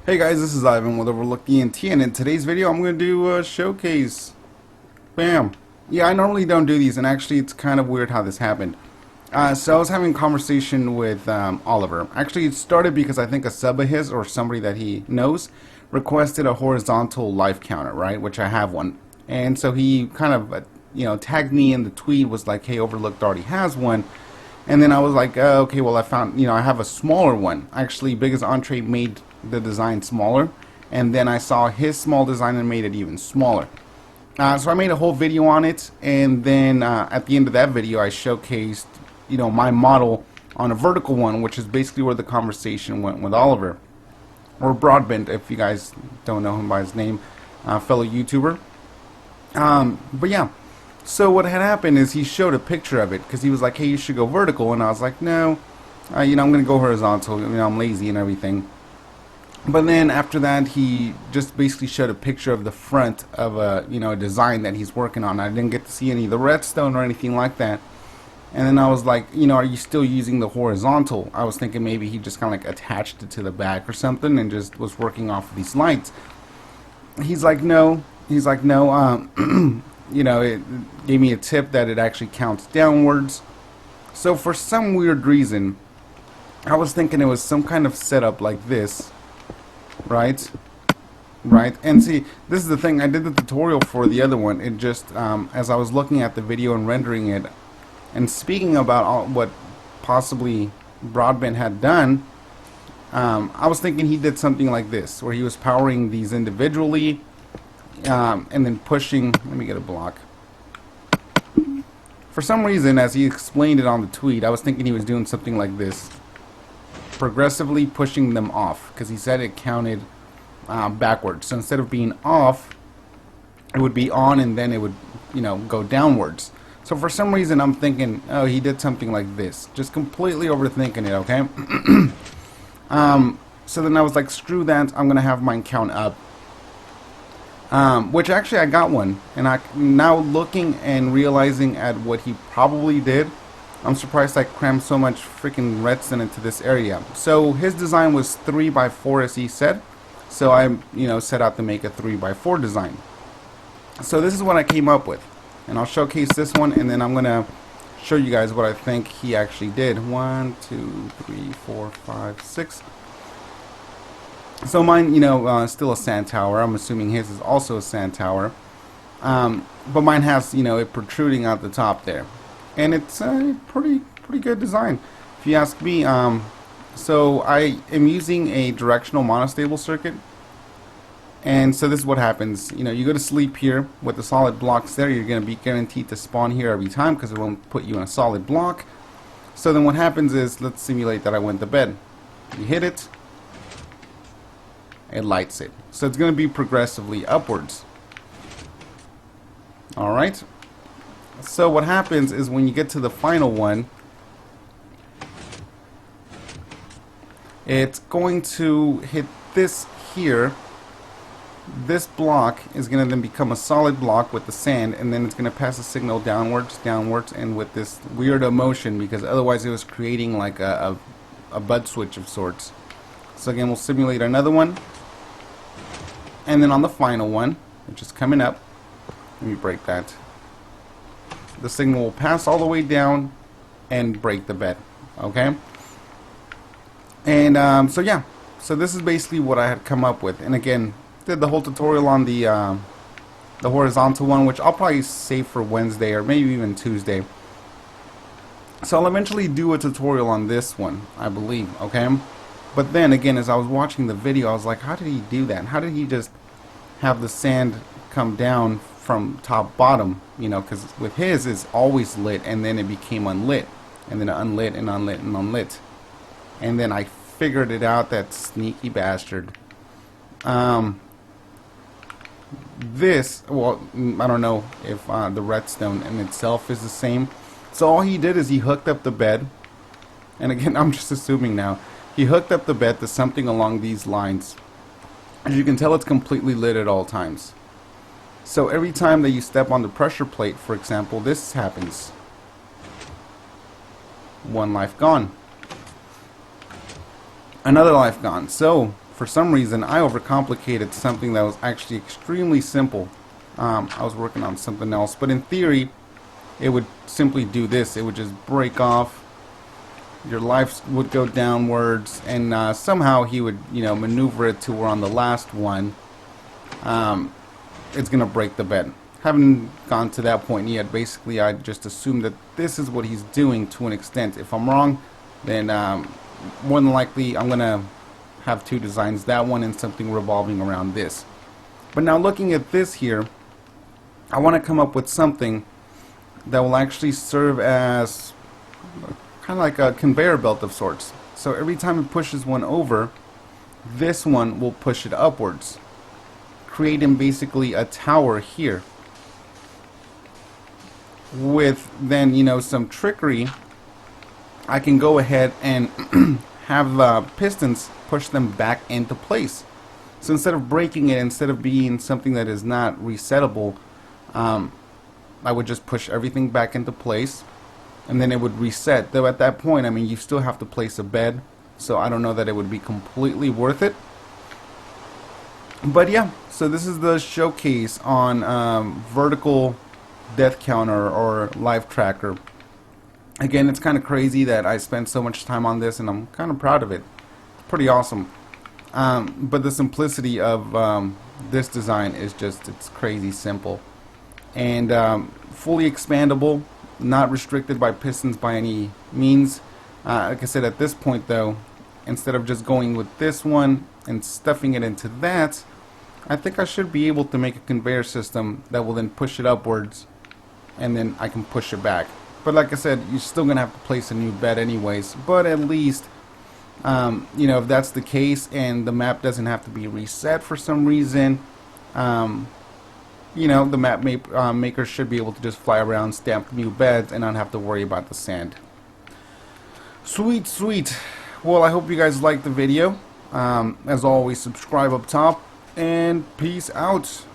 Hey guys, this is Ivan with OverlookeDENT, and in today's video I'm going to do a showcase. Bam! Yeah, I normally don't do these, and actually it's kind of weird how this happened. So I was having a conversation with Oliver. Actually, it started because I think a sub of his, or somebody that he knows, requested a horizontal life counter, right? Which I have one. And so he kind of, tagged me in the tweet, was like, hey, Overlooked already has one. And then I was like, okay, well I found, I have a smaller one. Actually, Biggest Entree made the design smaller, and then I saw his small design and made it even smaller. So I made a whole video on it, and then at the end of that video I showcased my model on a vertical one, which is basically where the conversation went with Oliver, or Broadbent if you guys don't know him by his name, fellow YouTuber. But yeah, so what had happened is he showed a picture of it because he was like, hey, you should go vertical, and I was like, no, I'm gonna go horizontal. I'm lazy and everything. But then after that, he just basically showed a picture of the front of a a design that he's working on. I didn't get to see any of the redstone or anything like that. And then I was like, are you still using the horizontal? I was thinking maybe he just kind of like attached it to the back or something and just was working off of these lights. He's like, no. He's like, no. It gave me a tip that it actually counts downwards. So for some weird reason, I was thinking it was some kind of setup like this. Right, and see, this is the thing, I did the tutorial for the other one. It just, as I was looking at the video and rendering it, and speaking about what possibly Broadbent had done, I was thinking he did something like this, where he was powering these individually, and then pushing, let me get a block. For some reason, as he explained it on the tweet, I was thinking he was doing something like this. Progressively pushing them off, because he said it counted backwards. So instead of being off, it would be on, and then it would go downwards. So for some reason I'm thinking, oh, he did something like this. Just completely overthinking it, okay? So then I was like, screw that, I'm gonna have mine count up. Which actually I got one, and I now looking and realizing at what he probably did, I'm surprised I crammed so much freaking redstone into this area. So his design was 3x4 as he said. So I, set out to make a 3x4 design. So this is what I came up with. And I'll showcase this one, and then I'm going to show you guys what I think he actually did. 1, 2, 3, 4, 5, 6. So mine, still a sand tower. I'm assuming his is also a sand tower. But mine has, it protruding out the top there. And it's a pretty good design, if you ask me. So I am using a directional monostable circuit, and so this is what happens. You go to sleep here with the solid blocks there. You're going to be guaranteed to spawn here every time because it won't put you in a solid block. So then what happens is, let's simulate that I went to bed. You hit it, it lights it. So it's going to be progressively upwards. All right. So what happens is when you get to the final one, it's going to hit this here. This block is going to then become a solid block with the sand, and then it's going to pass a signal downwards, and with this weird motion, because otherwise it was creating like a bud switch of sorts. So again, we'll simulate another one, and then on the final one, which is coming up, let me break that. The signal will pass all the way down and break the bed. Okay? And so yeah. So this is basically what I had come up with. And again, did the whole tutorial on the horizontal one, which I'll probably save for Wednesday or maybe even Tuesday. So I'll eventually do a tutorial on this one, I believe. Okay? But then again, as I was watching the video, I was like, how did he do that? How did he just have the sand come down from top bottom, because with his it's always lit, and then it became unlit, and then unlit and unlit and unlit, and then I figured it out, that sneaky bastard. This, well, I don't know if the redstone in itself is the same. So all he did is he hooked up the bed, and again I'm just assuming now, he hooked up the bed to something along these lines. As you can tell, it's completely lit at all times. So every time that you step on the pressure plate, for example, this happens. One life gone. Another life gone. So for some reason I overcomplicated something that was actually extremely simple. I was working on something else, but in theory it would simply do this. It would just break off, your life would go downwards, and somehow he would, you know, maneuver it to where on the last one it's gonna break the bed. Haven't gone to that point yet. Basically I just assume that this is what he's doing to an extent. If I'm wrong, then more than likely I'm gonna have two designs, that one and something revolving around this. But now looking at this here, I want to come up with something that will actually serve as kind of like a conveyor belt of sorts. So every time it pushes one over, this one will push it upwards, creating basically a tower here. With then, you know, some trickery, I can go ahead and have pistons push them back into place. So instead of breaking it, instead of being something that is not resettable, I would just push everything back into place, and then it would reset. Though at that point, I mean, you still have to place a bed, so I don't know that it would be completely worth it. But yeah, so this is the showcase on vertical death counter or life tracker. Again, it's kind of crazy that I spent so much time on this, and I'm kind of proud of it. It's pretty awesome. But the simplicity of this design is just, it's crazy simple. And fully expandable, not restricted by pistons by any means. Like I said, at this point though, instead of just going with this one and stuffing it into that, I think I should be able to make a conveyor system that will then push it upwards, and then I can push it back. But like I said, you're still going to have to place a new bed anyways. But at least, you know, if that's the case and the map doesn't have to be reset for some reason, you know, the map maker should be able to just fly around, stamp new beds, and not have to worry about the sand. Sweet, sweet. Well, I hope you guys liked the video. As always, subscribe up top, and peace out.